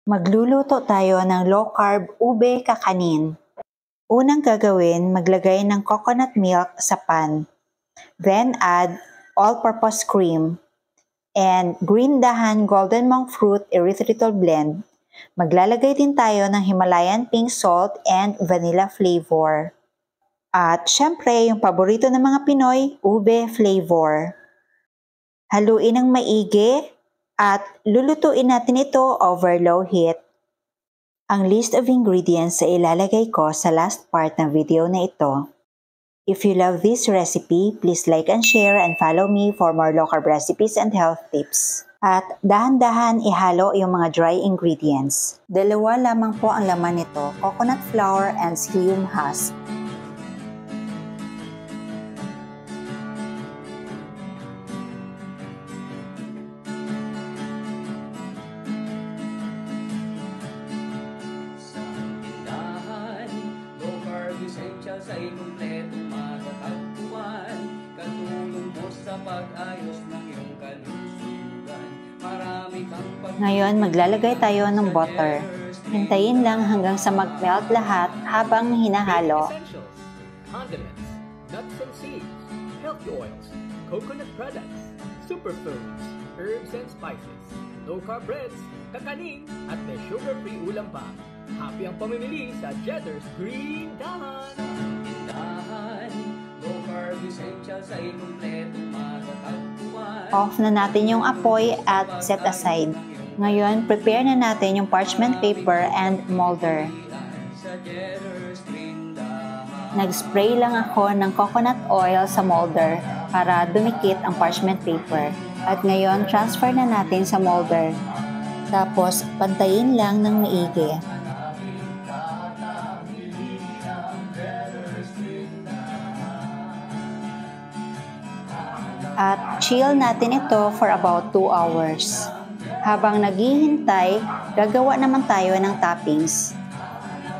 Magluluto tayo ng low-carb ube kakanin. Unang gagawin, maglagay ng coconut milk sa pan. Then add all-purpose cream and green dahan golden monk fruit erythritol blend. Maglalagay din tayo ng Himalayan pink salt and vanilla flavor. At syempre, yung paborito ng mga Pinoy, ube flavor. Haluin ng maigi at lulutuin natin ito over low heat. Ang list of ingredients ay ilalagay ko sa last part ng video na ito. If you love this recipe, please like and share and follow me for more low-carb recipes and health tips. At dahan-dahan ihalo yung mga dry ingredients. Dalawa lamang po ang laman nito, coconut flour and psyllium husk. Sa ikumpletong matatagpuan, katulong mo sa pag-ayos ng iyong kalusugan. Marami kang Ngayon, maglalagay tayo ng butter. Hintayin lang hanggang sa mag-melt lahat habang hinahalo. Condiments, nuts and seeds, healthy oils, coconut products, superfoods, herbs and spices, low-carb breads, kakanin, at may sugar-free ulam pa. Happy ang pamimili sa Jedder's Green Dahan! low-carb essential sa ikumpletong matatagpuan. Off na natin yung apoy at set aside. Ngayon, prepare na natin yung parchment paper and molder. Nag-spray lang ako ng coconut oil sa molder para dumikit ang parchment paper. At ngayon, transfer na natin sa molder. Tapos, pantayin lang ng maigi. At chill natin ito for about 2 hours. Habang naghihintay, gagawa naman tayo ng toppings.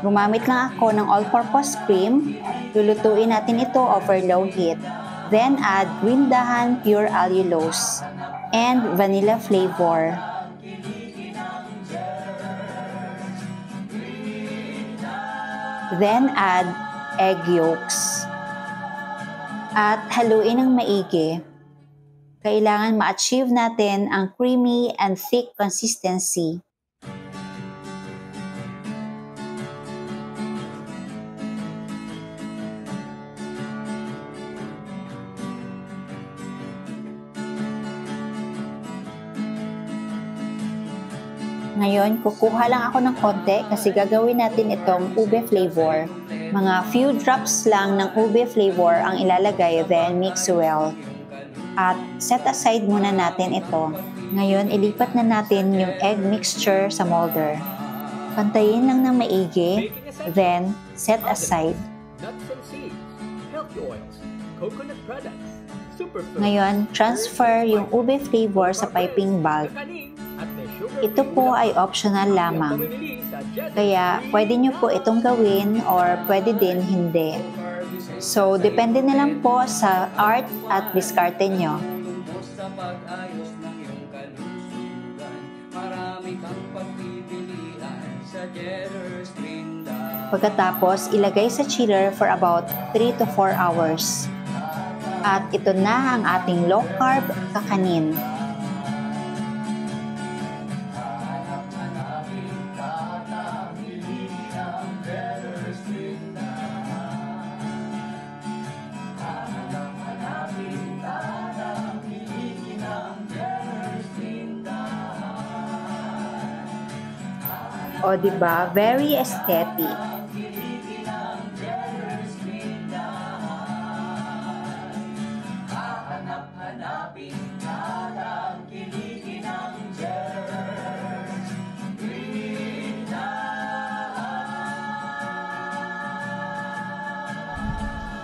Gumamit lang ako ng all-purpose cream. Lulutuin natin ito over low heat. Then add green dahan pure allulose and vanilla flavor. Then add egg yolks. At haluin ng maigi. Kailangan ma-achieve natin ang creamy and thick consistency. Ngayon, kukuha lang ako ng konti kasi gagawin natin itong ube flavor. Mga few drops lang ng ube flavor ang ilalagay, then mix well. At set aside muna natin ito. Ngayon, ilipat na natin yung egg mixture sa molder. Pantayin lang ng maigi, then set aside. Ngayon, transfer yung ube flavor sa piping bag. Ito po ay optional lamang. Kaya pwede nyo po itong gawin or pwede din hindi. So, depende na lang po sa art at diskarte nyo. Pagkatapos, ilagay sa chiller for about 3 to 4 hours. At ito na ang ating low-carb kakanin. O diba? Very aesthetic.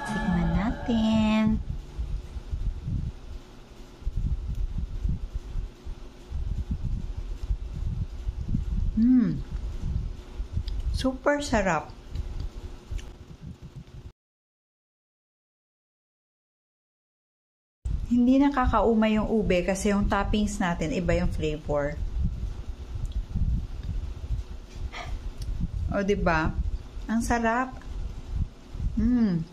Tikman natin. Super sarap. Hindi nakakauma yung ube kasi yung toppings natin iba yung flavor. O, di ba? Ang sarap. Mm.